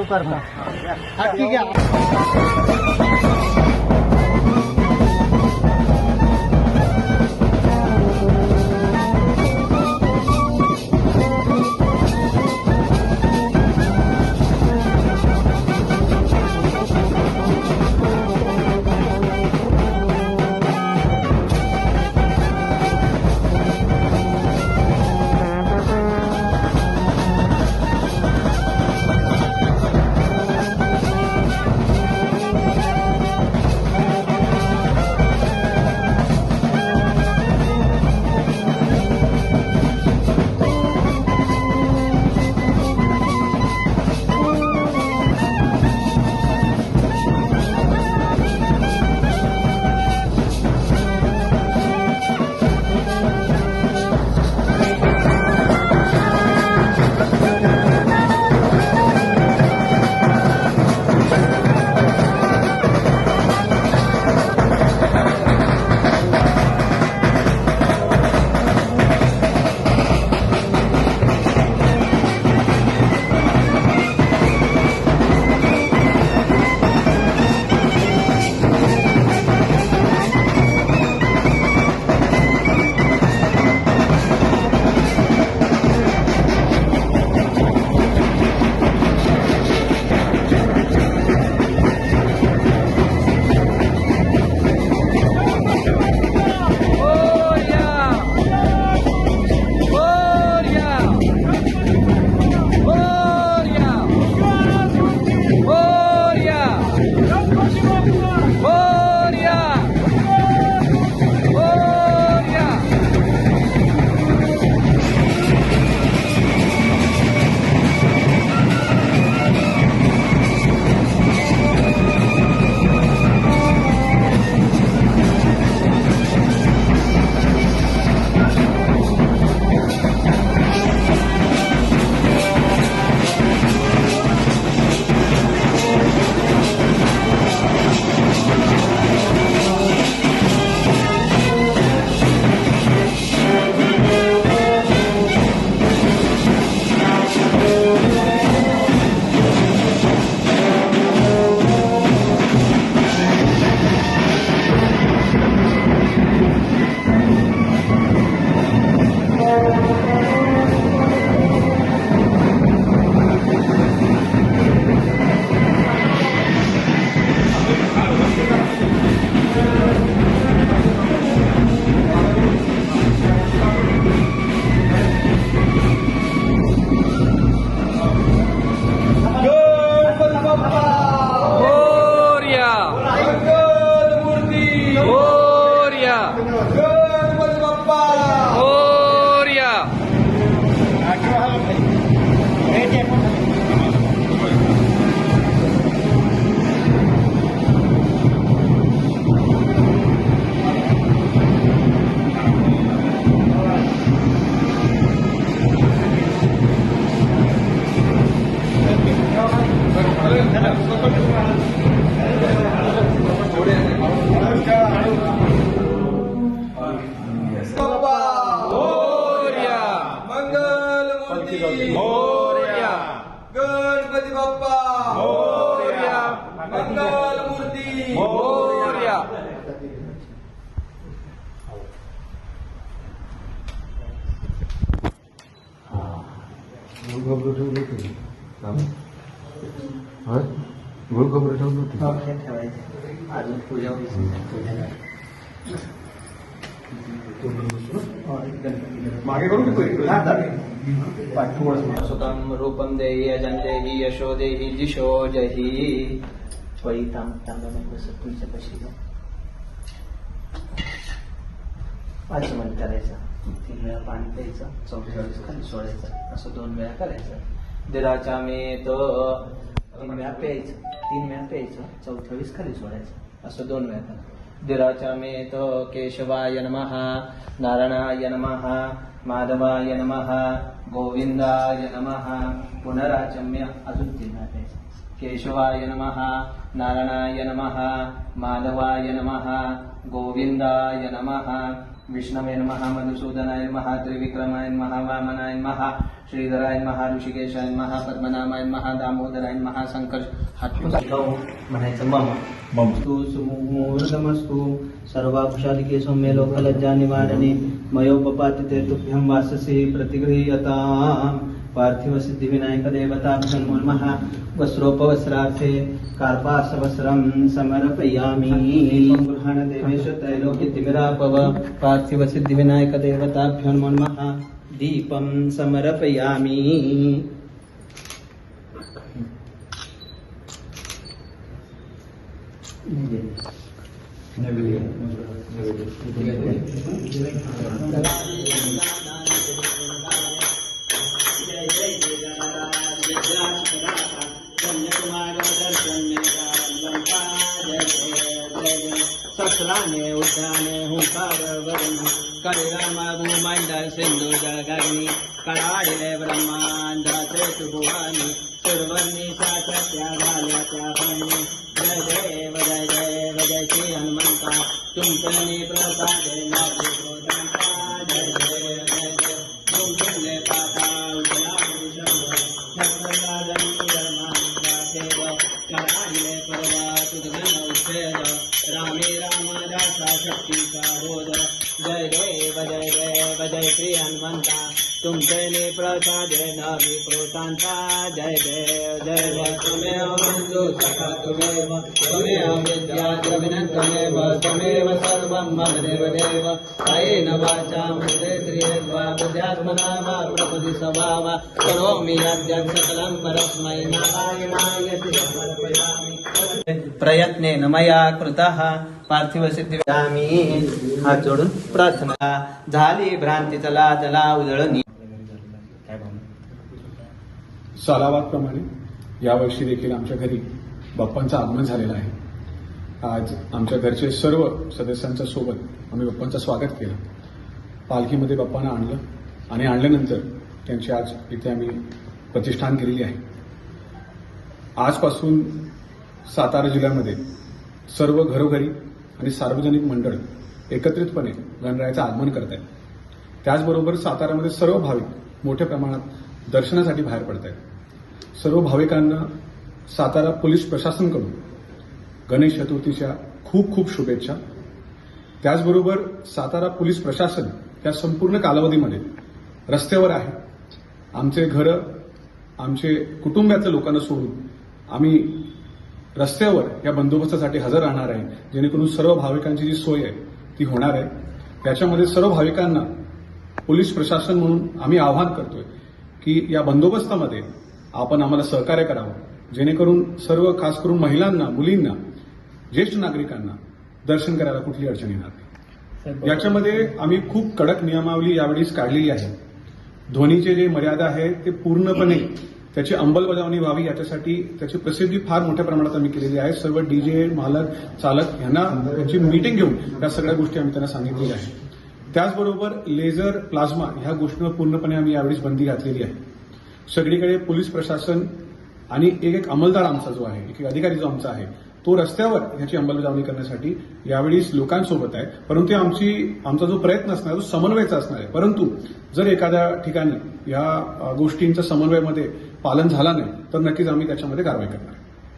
चालू करता हा ठीक आहे. मोरया. गणपती बाप्पा मोरया. मंगल मूर्ती मोरया. गोल खबर ठेवलं होतं हा गोल खबर ठेवलं होतं ठेवायचं अजून पूजा होईल. मागे करून सुतम रूपम देहि अजन देहि यशो देहि दिशो जही वही तांबा कसं तुमच्या कशी असं म्हणजे करायचं. 3 वेळा पाणी प्यायचं, 44 खाली सोडायचं, असं 2 वेळा करायचं. दिराच्या मेत 3 वेळा प्यायचं, 3 वेळा प्यायचं, 44 खाली सोडायचं, असं 2 वेळा करायचं. दिराच्या मेत केशवाय नमः, नारायणाय नमः, माधवाय नमः, गोविंदाय नमः. पुनराचम्य अजून 3 वेळा प्यायचं. केशवाय नमः, नारायणाय नमः, माधवाय नमः, गोविंदाय नमः, विष्णवे नमः मधुसूदनाय नमः त्रिविक्रमाय नमः वामनाय नमः श्रीधराय नमः ऋषिकेशाय नमः पद्मनाभाय नमः दामोदराय नमः शंकर म्हणायचं मम तू सुमुहूर्तमस्तु सर्वाक्षादिके सौम्य लोकलज्जा निवारणे मयोपपातिते तुभ्यं वाससे प्रतिगृह्यताम् पार्थिव सिद्धि विनायक देवता नमः वस्त्रोपवस्त्रार्थे कार्पासवस्त्रं समर्पयामि गृहाण देवेश त्रैलोक्यतिमिरापव पार्थिव सिद्धि विनायक देवताभ्यो नमः दीपं समर्पयामि ससराने उद्याने हुंकार वरुण कलिरामा भूमंडल सिंधु जगग्नि कडाळे ब्रह्मांड त्रिभुवनी सुरवर्णी सत्या झाल्या भरणी जय देव जय देव जय श्री हनुमंता तुमचे प्रसाद नाथे प्रोदांता जय देव जय देव तुमचे पाता उजला कडाळे परवा तुझ उच्छेद रामे राम दासा शक्तीचा बोध जय देव जय देव जय श्री हनुमंता तुमचे प्रसाद नवी प्रोतांता जय देव जय देव त्वमेव बंधु सखा त्वमेव विद्या द्रविणं त्वमेव त्वमेव सर्वं मम देवदेव कायेन वाचा मनसेन्द्रियैर्वा बुद्ध्यात्मना वा प्रकृति स्वभावा करोमि यद्यत् सकलं परस्मै नारायणाय समर्पयामि प्रयत्नेन मया कृतः पार्थिव सिद्धिदामी हात जोडून प्रार्थना झाली भ्रांती चला चला उजळणी सालावादप्रमाणे यावर्षी देखील आमच्या घरी बाप्पांचं आगमन झालेलं आहे. आज आमच्या घरचे सर्व सदस्यांच्या सोबत आम्ही बाप्पांचं स्वागत केलं. पालखीमध्ये बाप्पांना आणलं आणि आणल्यानंतर त्यांची आज इथे आम्ही प्रतिष्ठान केलेली आहे. आजपासून सातारा जिल्ह्यामध्ये सर्व घरोघरी आणि सार्वजनिक मंडळ एकत्रितपणे गणरायाचं आगमन करत आहेत. त्याचबरोबर साताऱ्यामध्ये सर्व भाविक मोठ्या प्रमाणात दर्शनासाठी बाहेर पडत आहेत. सर्व भाविकांना सातारा पोलीस प्रशासनाकडून गणेश चतुर्थीच्या खूप खूप शुभेच्छा. त्याचबरोबर सातारा पोलीस प्रशासन या संपूर्ण कालावधीमध्ये रस्त्यावर आहे. आमचे घरं आमचे कुटुंबातल्या लोकांना सोडून आम्ही रस्त्यावर या बंदोबस्तासाठी हजर राहणार आहे, जेणेकरून सर्व भाविकांची जी सोय आहे ती होणार आहे. त्याच्यामध्ये सर्व भाविकांना पोलीस प्रशासन म्हणून आम्ही आवाहन करतोय की या बंदोबस्तामध्ये आपण आम्हाला सहकार्य करावं, जेणेकरून सर्व खास करून महिलांना, मुलींना, ज्येष्ठ नागरिकांना दर्शन करायला कुठली अडचण येणार नाही. याच्यामध्ये आम्ही खूप कडक नियमावली यावेळी काढलेली आहे. ध्वनीचे जे मर्यादा आहे ते पूर्णपणे त्याची अंमलबजावणी व्हावी याच्यासाठी त्याची प्रसिद्धी फार मोठ्या प्रमाणात आम्ही केलेली आहे. सर्व डीजे मालक, चालक यांना त्यांची मीटिंग घेऊन या सगळ्या गोष्टी आम्ही त्यांना सांगितलेल्या आहे. त्याचबरोबर लेझर, प्लाझ्मा ह्या गोष्टींवर पूर्णपणे आम्ही यावेळी बंदी घातलेली आहे. सगळीकडे पोलीस प्रशासन आणि एक अंमलदार आमचा जो आहे, एक अधिकारी जो आमचा आहे, तो रस्त्यावर ह्याची अंमलबजावणी करण्यासाठी यावेळी लोकांसोबत आहे. परंतु आमचा जो प्रयत्न असणार तो समन्वयाचा असणार आहे. परंतु जर एखाद्या ठिकाणी या गोष्टींच्या समन्वयामध्ये पालन झाला नाही तर नक्कीच आम्ही त्याच्यामध्ये कारवाई करणार.